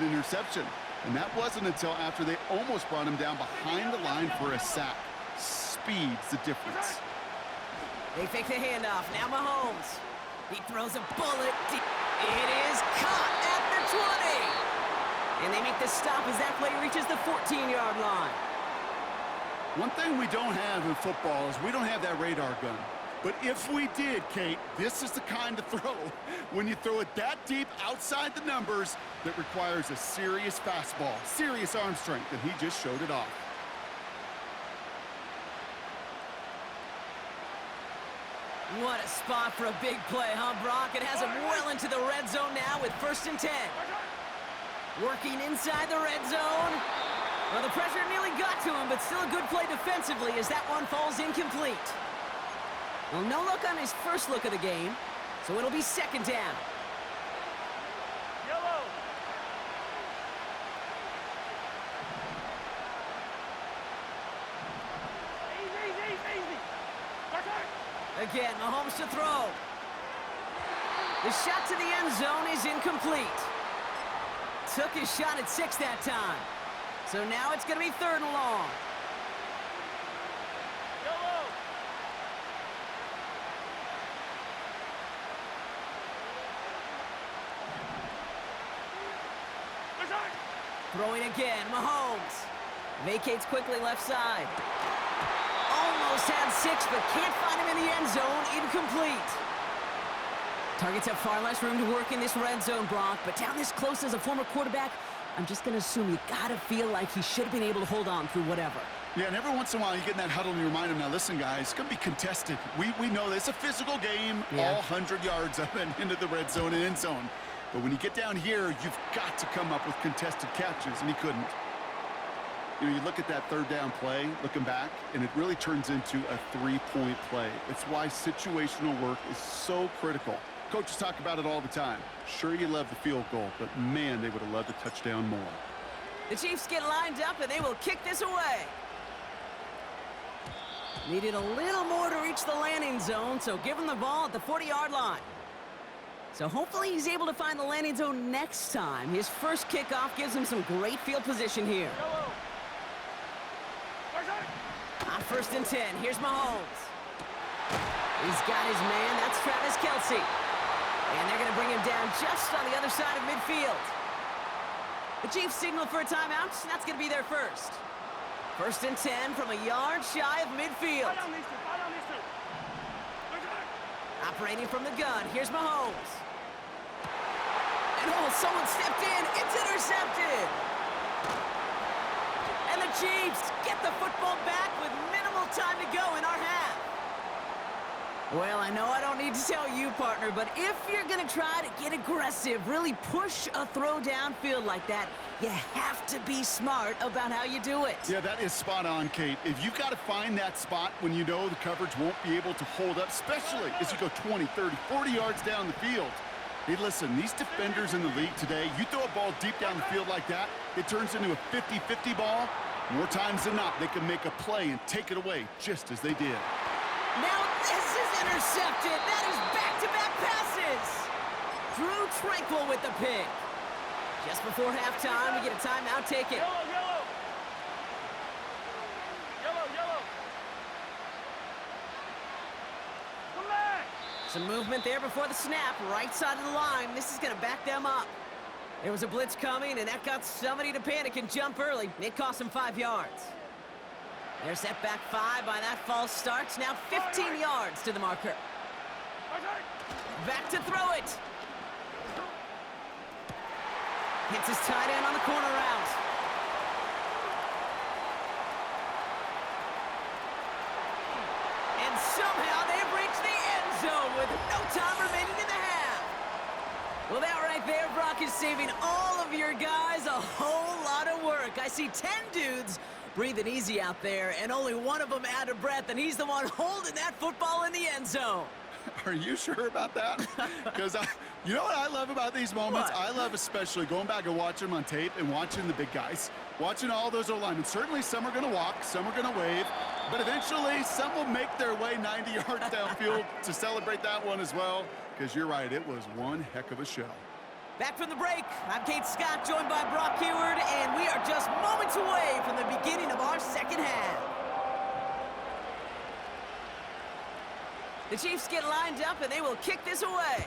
an interception. And that wasn't until after they almost brought him down behind the line for a sack. Speed's the difference. They fake the handoff. Now Mahomes. He throws a bullet deep. It is caught at the 20. And they make the stop as that play reaches the 14-yard line. One thing we don't have in football is we don't have that radar gun. But if we did, Kate, this is the kind of throw, when you throw it that deep outside the numbers, that requires a serious fastball, serious arm strength, and he just showed it off. What a spot for a big play, huh, Brock? It has him well into the red zone now with 1st and 10. Working inside the red zone. Well, the pressure nearly got to him, but still a good play defensively as that one falls incomplete. Well, no look on his first look of the game, so it'll be 2nd down. Yellow. Easy. Again, Mahomes to throw. The shot to the end zone is incomplete. Took his shot at 6 that time. So now it's going to be 3rd and long. Yellow. Throwing again, Mahomes. Vacates quickly left side. Almost had 6, but can't find him in the end zone. Incomplete. Targets have far less room to work in this red zone, Brock, but down this close as a former quarterback, I'm just going to assume you got to feel like he should have been able to hold on through whatever. Yeah, and every once in a while you get in that huddle and you remind him, now listen, guys, it's going to be contested. We know this. It's a physical game, all 100 yards up and into the red zone and end zone. But when you get down here, you've got to come up with contested catches, and he couldn't. You know, you look at that 3rd down play, looking back, and it really turns into a 3-point play. It's why situational work is so critical. Coaches talk about it all the time. Sure, you love the field goal, but man, they would have loved the touchdown more. The Chiefs get lined up, and they will kick this away. Needed a little more to reach the landing zone, so give him the ball at the 40-yard line. So hopefully he's able to find the landing zone next time. His first kickoff gives him some great field position here. On 1st and 10, here's Mahomes. He's got his man. That's Travis Kelce. And they're going to bring him down just on the other side of midfield. The Chiefs signal for a timeout. That's going to be their first. 1st and 10 from a yard shy of midfield. Operating from the gun, here's Mahomes. And oh, someone stepped in. It's intercepted. And the Chiefs get the football back with minimal time to go in our half. Well, I know I don't need to tell you, partner, but if you're going to try to get aggressive, really push a throw downfield like that, you have to be smart about how you do it. Yeah, that is spot on, Kate. If you've got to find that spot when you know the coverage won't be able to hold up, especially as you go 20, 30, 40 yards down the field. Hey, listen, these defenders in the league today, you throw a ball deep down the field like that, it turns into a 50-50 ball. More times than not, they can make a play and take it away, just as they did. Now this is intercepted. That is back-to-back passes. Drew Tranquil with the pick. Just before halftime, we get a timeout taken. Yellow. Come back. Some movement there before the snap, right side of the line. This is going to back them up. There was a blitz coming, and that got somebody to panic and jump early. It cost them 5 yards. They're set back 5 by that false start. Now 15 yards to the marker. Back to throw it. Hits his tight end on the corner route. And somehow they've reached the end zone with no time remaining in the half. Well, that right there, Brock, is saving all of your guys a whole lot of work. I see 10 dudes breathing easy out there, and only one of them out of breath, and he's the one holding that football in the end zone. Are you sure about that? Because you know what I love about these moments? What? I love especially going back and watching them on tape and watching the big guys, watching all those O-linemen. Certainly some are going to walk, some are going to wave, but eventually some will make their way 90 yards downfield to celebrate that one as well, because you're right, it was one heck of a show. Back from the break, I'm Kate Scott, joined by Brock Heward, and we are just moments away from the beginning of our second half. The Chiefs get lined up, and they will kick this away.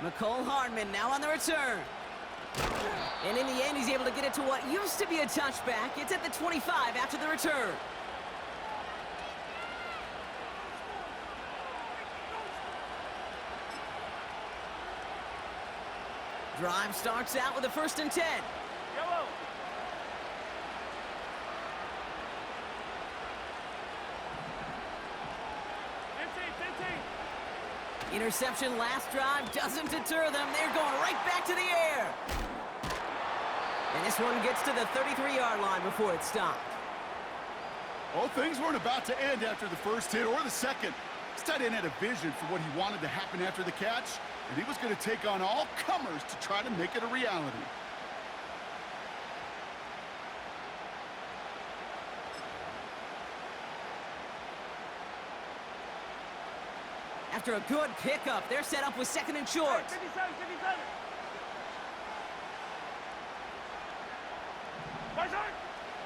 McCole Hardman now on the return. And in the end, he's able to get it to what used to be a touchback. It's at the 25 after the return. Drive starts out with a 1st and 10. Yellow. Interception last drive doesn't deter them. They're going right back to the air. And this one gets to the 33-yard line before it stopped. Well, things weren't about to end after the first hit or the second. This tight end had a vision for what he wanted to happen after the catch, and he was going to take on all comers to try to make it a reality. After a good pickup, they're set up with 2nd and short. 57, 57.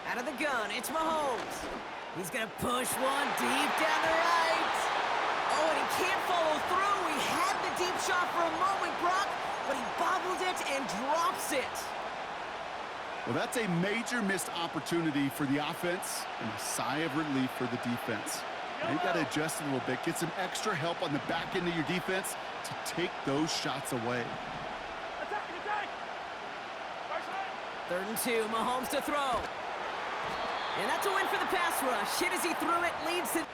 Out of the gun, it's Mahomes. He's going to push one deep down the right. Oh, and he can't follow through. He had the deep shot for a moment, Brock, but he bobbled it and drops it. Well, that's a major missed opportunity for the offense and a sigh of relief for the defense. Now you got to adjust a little bit, get some extra help on the back end of your defense to take those shots away. Attack, attack. 3rd and 2, Mahomes to throw. And that's a win for the pass rush. Hit as he threw it, leads to...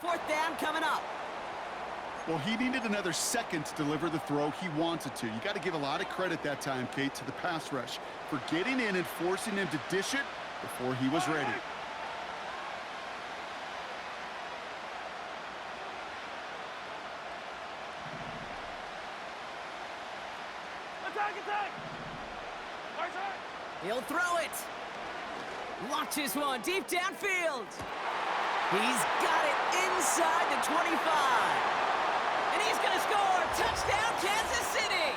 Fourth down coming up. Well, he needed another second to deliver the throw he wanted to. You got to give a lot of credit that time, Kate, to the pass rush for getting in and forcing him to dish it before he was ready. Attack, attack. He'll throw it. Launches one deep downfield. He's got it inside the 25. And he's going to score. Touchdown, Kansas City.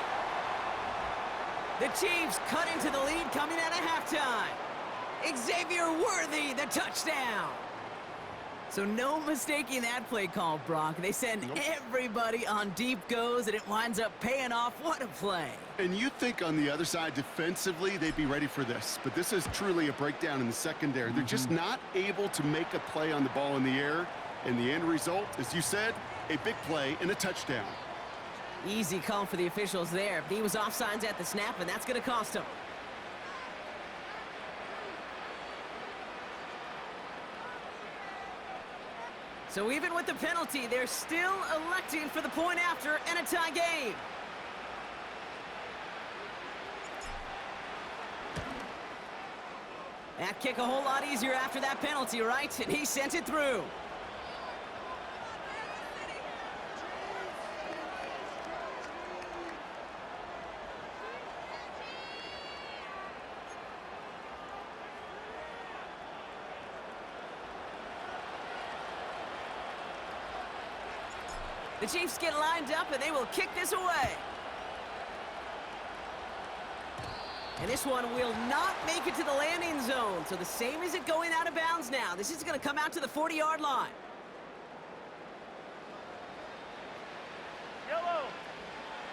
The Chiefs cut into the lead coming out of halftime. Xavier Worthy, the touchdown. So no mistaking that play call, Brock. They send everybody on deep goes, and it winds up paying off. What a play. And you think on the other side defensively they'd be ready for this, but this is truly a breakdown in the secondary. They're just not able to make a play on the ball in the air, and the end result, as you said, a big play and a touchdown. Easy call for the officials there. He was offsides at the snap, and that's going to cost him. So even with the penalty, they're still electing for the point after and a tie game. That kick a whole lot easier after that penalty, right? And he sent it through. The Chiefs get lined up, and they will kick this away. And this one will not make it to the landing zone. So the same as it going out of bounds now. This is going to come out to the 40-yard line. Yellow.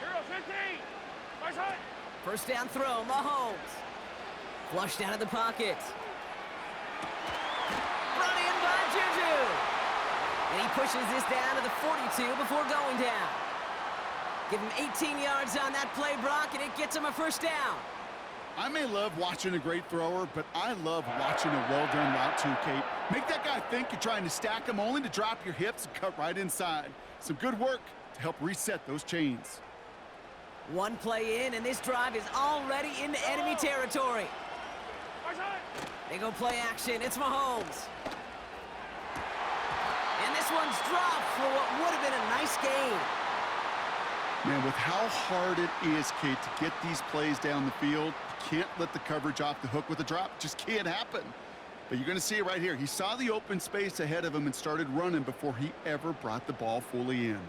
Hero 15. First down throw, Mahomes. Flushed out of the pocket. Brought in by Juju. And he pushes this down to the 42 before going down. Give him 18 yards on that play, Brock, and it gets him a first down. I may love watching a great thrower, but I love watching a well-done route too, Kate. Make that guy think you're trying to stack him only to drop your hips and cut right inside. Some good work to help reset those chains. One play in, and this drive is already into enemy territory. They go play action. It's Mahomes. And this one's dropped for what would have been a nice gain. Man, with how hard it is, Kate, to get these plays down the field, you can't let the coverage off the hook with a drop. It just can't happen. But you're going to see it right here. He saw the open space ahead of him and started running before he ever brought the ball fully in.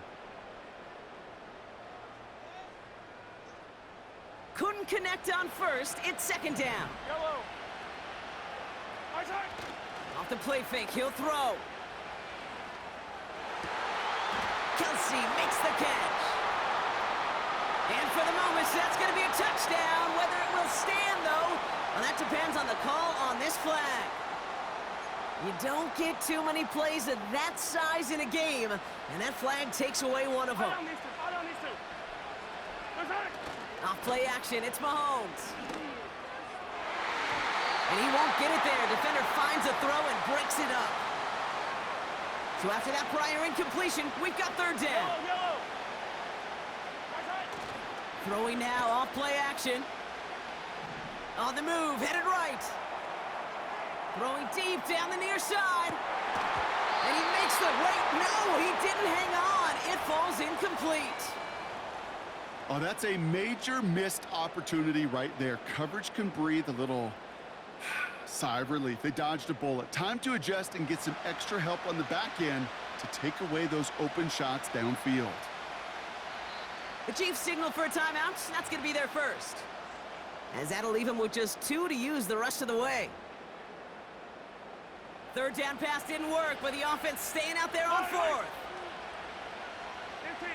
Couldn't connect on first. It's second down. Yellow. Off the play fake, he'll throw. Kelsey makes the catch. And for the moment, that's going to be a touchdown. Whether it will stand, though, well, that depends on the call on this flag. You don't get too many plays of that size in a game, and that flag takes away one of them. Off play action, it's Mahomes. And he won't get it there. Defender finds a throw and breaks it up. So after that prior incompletion, we've got third down. Yellow. Throwing now, off play action. On the move, headed right. Throwing deep down the near side. And he makes the, wait, no, he didn't hang on. It falls incomplete. Oh, that's a major missed opportunity right there. Coverage can breathe a little sigh of relief. They dodged a bullet. Time to adjust and get some extra help on the back end to take away those open shots downfield. The Chiefs signal for a timeout. That's going to be their first. As that'll leave him with just 2 to use the rest of the way. Third down pass didn't work, but the offense staying out there on fourth. 15. 15.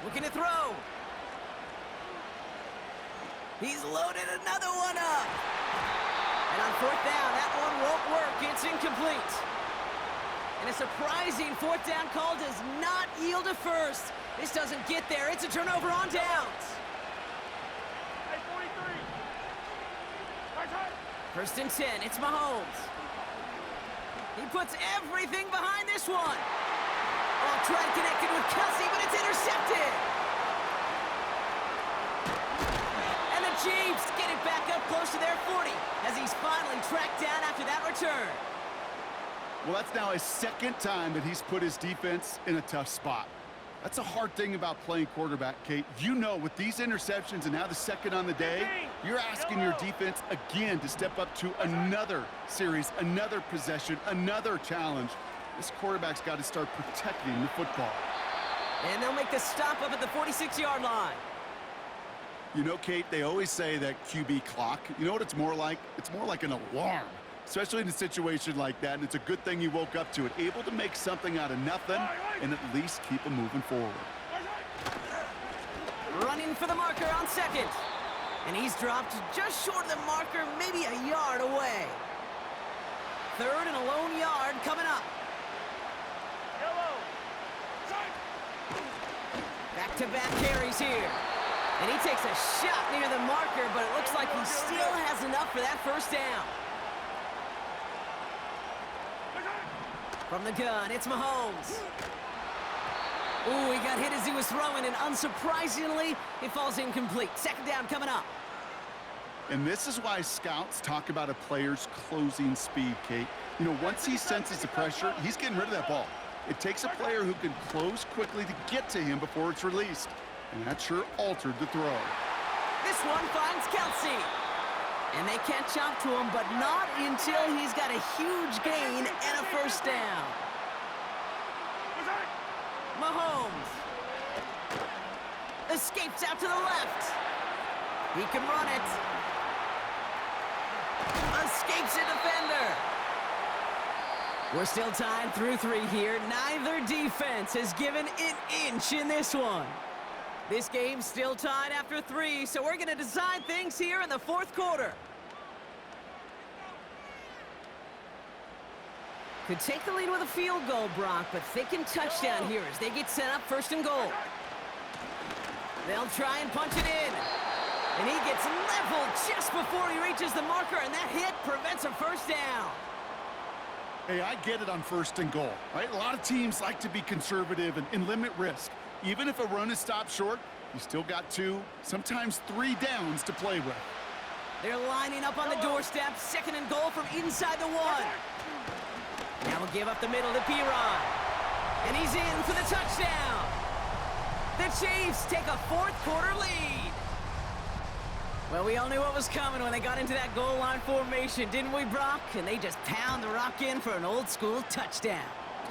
Looking to throw. He's loaded another one up. And on fourth down, that one won't work. It's incomplete. And a surprising fourth down call does not yield a first. This doesn't get there. It's a turnover on downs. Hey, 43. First and 10, it's Mahomes. He puts everything behind this one. Oh, tried connecting with Kelsey, but it's intercepted. And the Chiefs get it back up close to their 40 as he's finally tracked down after that return. Well, that's now his second time that he's put his defense in a tough spot. That's a hard thing about playing quarterback, Kate. You know, with these interceptions and now the second on the day, you're asking your defense again to step up to another series, another possession, another challenge. This quarterback's got to start protecting the football. And they'll make the stop up at the 46-yard line. You know, Kate, they always say that QB clock. You know what it's more like? It's more like an alarm, especially in a situation like that. And it's a good thing you woke up to it, able to make something out of nothing and at least keep them moving forward. Running for the marker on second. And he's dropped just short of the marker, maybe a yard away. Third and a lone yard coming up. Back-to-back carries here. And he takes a shot near the marker, but it looks like he still has enough for that first down. From the gun, it's Mahomes. Ooh, he got hit as he was throwing, and unsurprisingly, it falls incomplete. Second down coming up. And this is why scouts talk about a player's closing speed, Kate. You know, once he senses the pressure, he's getting rid of that ball. It takes a player who can close quickly to get to him before it's released. And that sure altered the throw. This one finds Kelsey. And they catch up to him, but not until he's got a huge gain and a first down. Mahomes escapes out to the left. He can run it. Escapes a defender. We're still tied through 3 here. Neither defense has given an inch in this one. This game's still tied after 3, so we're going to decide things here in the 4th quarter. Could take the lead with a field goal, Brock, but thinking touchdown here as they get set up 1st and goal. They'll try and punch it in. And he gets leveled just before he reaches the marker, and that hit prevents a 1st down. Hey, I get it on 1st and goal, right? A lot of teams like to be conservative and limit risk. Even if a run is stopped short, you still got 2, sometimes 3 downs to play with. They're lining up on the doorstep, 2nd and goal from inside the 1. Now we'll give up the middle to Piron. And he's in for the touchdown. The Chiefs take a 4th quarter lead. Well, we all knew what was coming when they got into that goal line formation, didn't we, Brock? And they just pound the rock in for an old-school touchdown.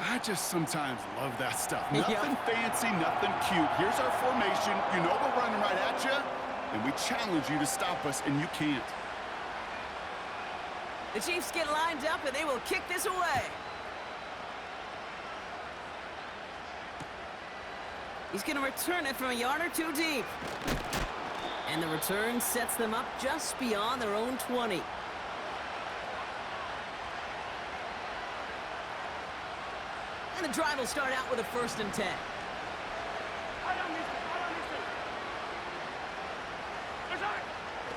I just sometimes love that stuff. Yep. Nothing fancy, nothing cute. Here's our formation. You know we're running right at you, and we challenge you to stop us, and you can't. The Chiefs get lined up, and they will kick this away. He's going to return it from a yard or 2 deep. And the return sets them up just beyond their own 20. And the drive will start out with a 1st and 10.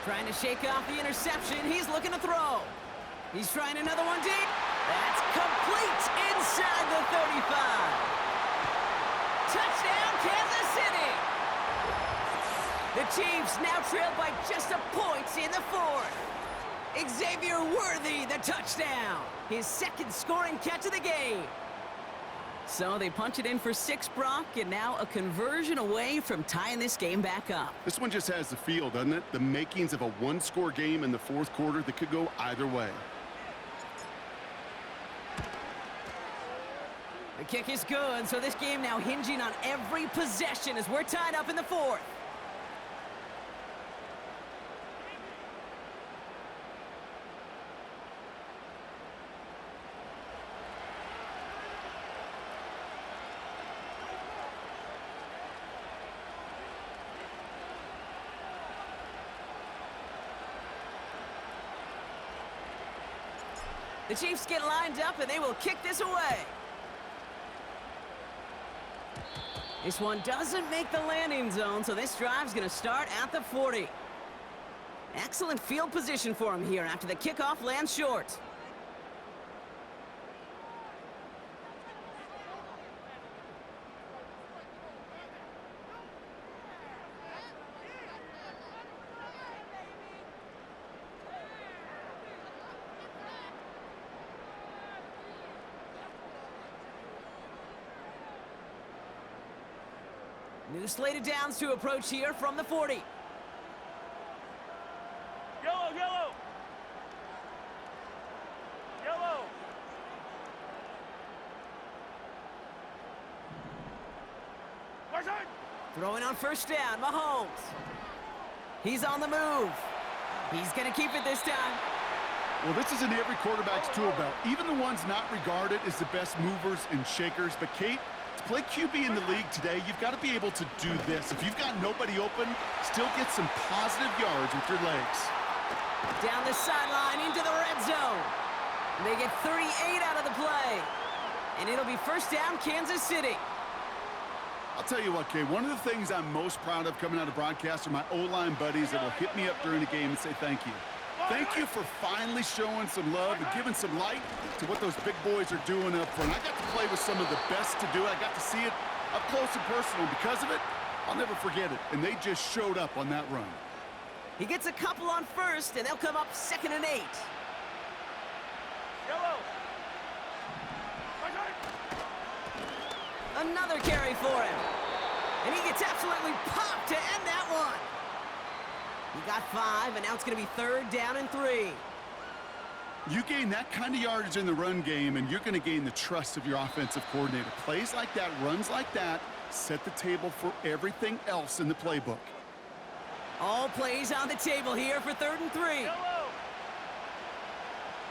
Trying to shake off the interception. He's looking to throw. He's trying another one deep. That's complete inside the 35. Touchdown, Kansas City. The Chiefs now trail by just a point in the 4th. Xavier Worthy, the touchdown. His 2nd scoring catch of the game. So they punch it in for 6, Brock, and now a conversion away from tying this game back up. This one just has the feel, doesn't it? The makings of a 1-score game in the 4th quarter that could go either way. The kick is good, so this game now hinging on every possession as we're tied up in the 4th. The Chiefs get lined up, and they will kick this away. This one doesn't make the landing zone, so this drive's going to start at the 40. Excellent field position for him here after the kickoff lands short. New slated downs to approach here from the 40. Yellow, yellow. Yellow. Carson. Throwing on 1st down, Mahomes. He's on the move. He's going to keep it this time. Well, this is in every quarterback's tool belt, even the ones not regarded as the best movers and shakers. But, Kate, to play QB in the league today, you've got to be able to do this. If you've got nobody open, still get some positive yards with your legs. Down the sideline into the red zone. They get 38 out of the play. And it'll be 1st down, Kansas City. I'll tell you what, Kay, one of the things I'm most proud of coming out of broadcast are my O-line buddies that will hit me up during the game and say thank you. Thank you for finally showing some love and giving some light to what those big boys are doing up front. I got to play with some of the best to do it. I got to see it up close and personal. Because of it, I'll never forget it. And they just showed up on that run. He gets a couple on 1st, and they'll come up 2nd and 8. Yellow. Another carry for him. And he gets absolutely popped to end that one. He got 5, and now it's going to be 3rd down and 3. You gain that kind of yardage in the run game, and you're going to gain the trust of your offensive coordinator. Plays like that, runs like that, set the table for everything else in the playbook. All plays on the table here for 3rd and 3. Yellow.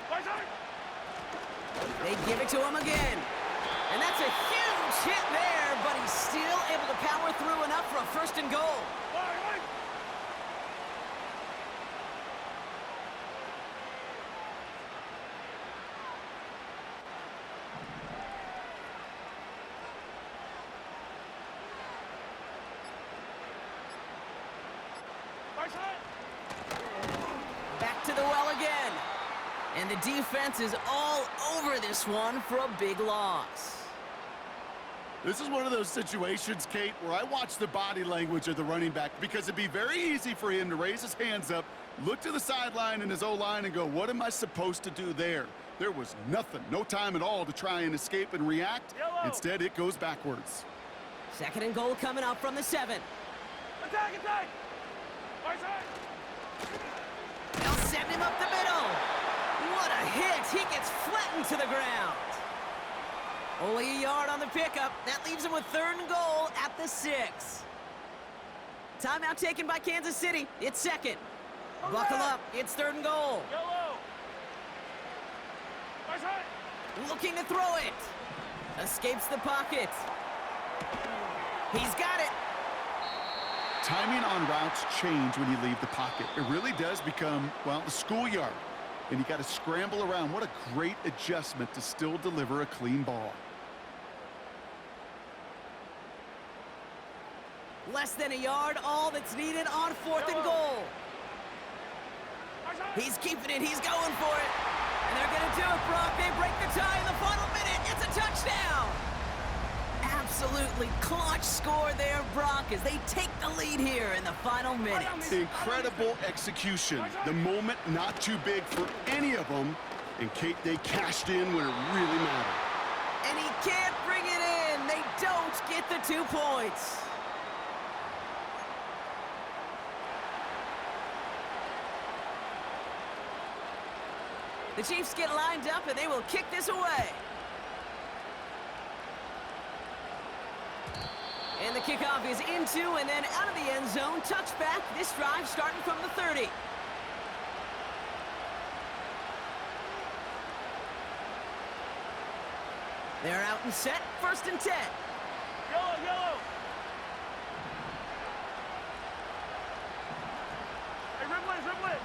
Carson. They give it to him again. And that's a huge hit there, but he's still able to power through enough for a first and goal. Back to the well again. And the defense is all over this one for a big loss. This is one of those situations, Kate, where I watch the body language of the running back because it'd be very easy for him to raise his hands up, look to the sideline in his O-line and go, what am I supposed to do there? There was nothing, no time at all to try and escape and react. Instead, it goes backwards. Second and goal coming up from the 7. Attack, attack! Right side! They'll send him up the middle. What a hit. He gets flattened to the ground. Only a yard on the pickup. That leaves him with third and goal at the 6. Timeout taken by Kansas City. It's second. Buckle up. It's third and goal. Yellow! Right side! Looking to throw it. Escapes the pocket. He's got it. Timing on routes change when you leave the pocket. It really does become, well, the schoolyard. And you got to scramble around. What a great adjustment to still deliver a clean ball. Less than a yard, all that's needed on fourth and goal. He's keeping it. He's going for it. And they're going to do it, Brock. They break the tie in the final minute. It's a touchdown. Absolutely clutch score there, Brock, as they take the lead here in the final minute. Incredible execution. The moment not too big for any of them. And Kate, they cashed in when it really mattered. And he can't bring it in. They don't get the 2 points. The Chiefs get lined up, and they will kick this away. And the kickoff is into and then out of the end zone. Touchback. This drive starting from the 30. They're out and set. First and 10. Yellow, yellow! Hey, Ripley!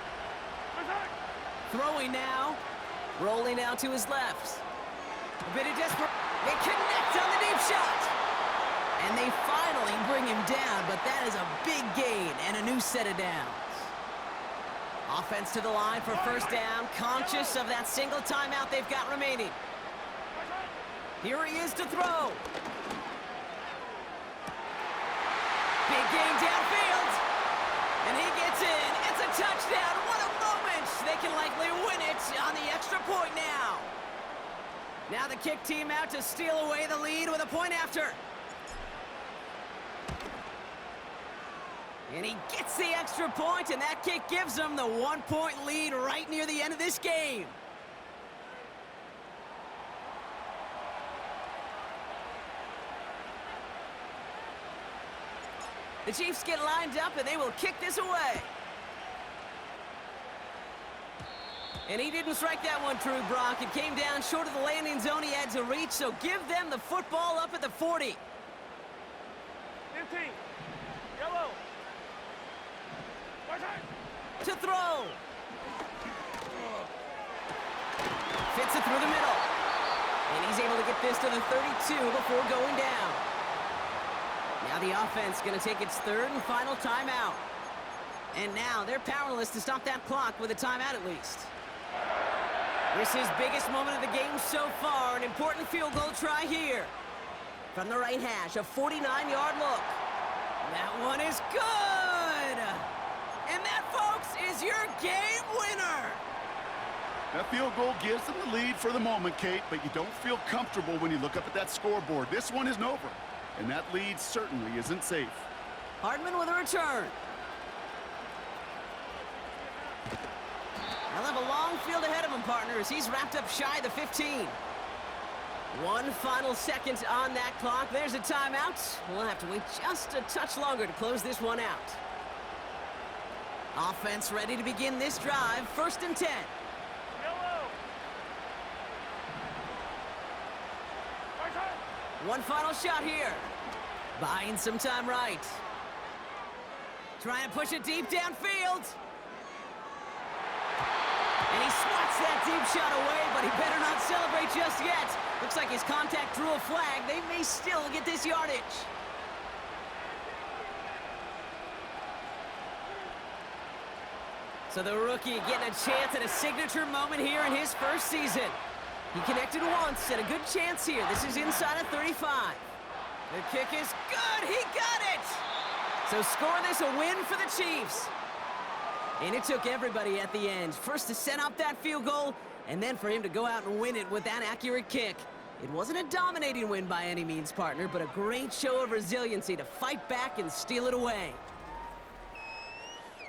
Attack! Throwing now. Rolling out to his left. A bit of desperate. They connect on the deep shot. And they finally bring him down, but that is a big gain and a new set of downs. Offense to the line for first down, conscious of that single timeout they've got remaining. Here he is to throw. Big gain downfield. And he gets in. It's a touchdown. What a moment. They can likely win it on the extra point now. Now the kick team out to steal away the lead with a point after. And he gets the extra point, and that kick gives them the 1-point lead right near the end of this game. The Chiefs get lined up, and they will kick this away. And he didn't strike that one true, Brock. It came down short of the landing zone he had to reach, so give them the football up at the 40. 15. Yellow! To throw. Fits it through the middle. And he's able to get this to the 32 before going down. Now the offense going to take its third and final timeout. And now they're powerless to stop that clock with a timeout at least. This is biggest moment of the game so far. An important field goal try here. From the right hash, a 49-yard look. That one is good. And that, folks, is your game winner. That field goal gives them the lead for the moment, Kate, but you don't feel comfortable when you look up at that scoreboard. This one isn't over, and that lead certainly isn't safe. Hardman with a return. They'll have a long field ahead of him, partners. He's wrapped up shy of the 15. One final second on that clock. There's a timeout. We'll have to wait just a touch longer to close this one out. Offense ready to begin this drive. First and 10. Yellow! One final shot here. Buying some time right. Trying to push it deep downfield. And he swats that deep shot away, but he better not celebrate just yet. Looks like his contact drew a flag. They may still get this yardage. So the rookie getting a chance at a signature moment here in his first season. He connected once and a good chance here. This is inside of 35. The kick is good. He got it. So score this a win for the Chiefs. And it took everybody at the end. First to set up that field goal, and then for him to go out and win it with that accurate kick. It wasn't a dominating win by any means, partner, but a great show of resiliency to fight back and steal it away.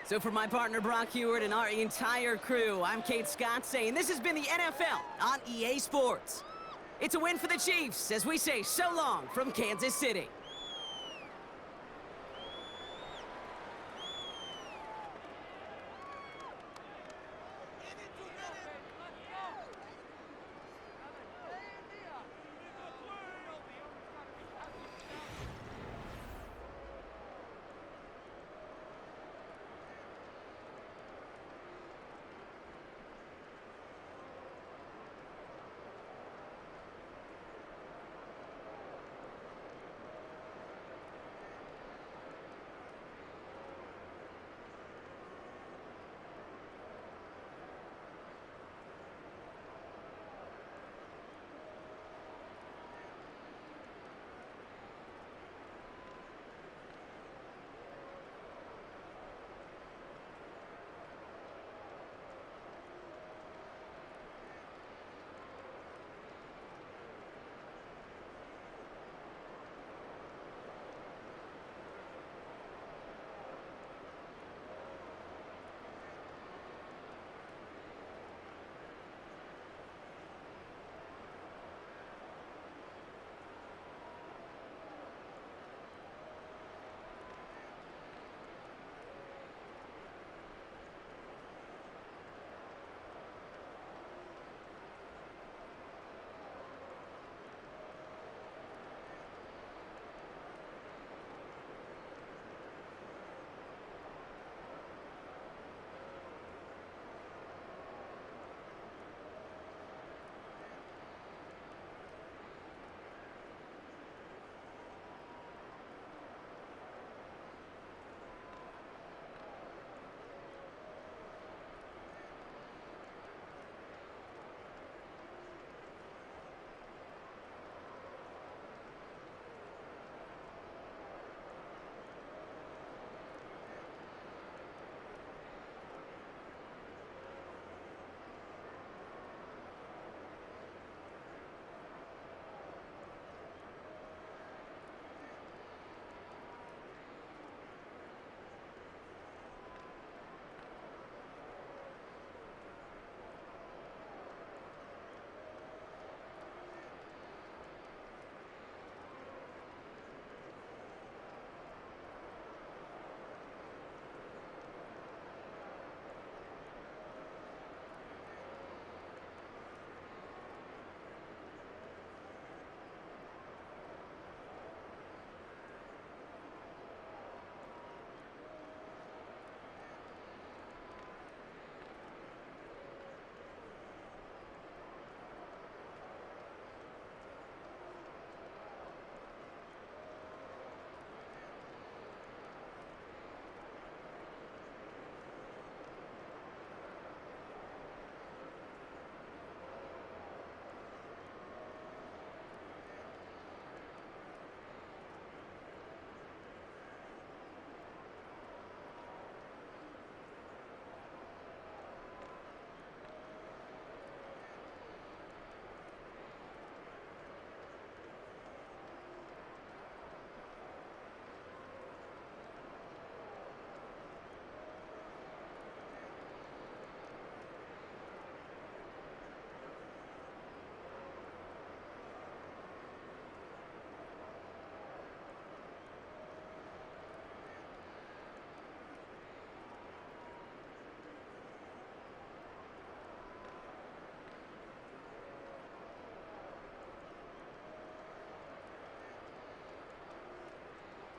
So for my partner Brock Heward and our entire crew, I'm Kate Scott saying this has been the NFL on EA Sports. It's a win for the Chiefs as we say so long from Kansas City.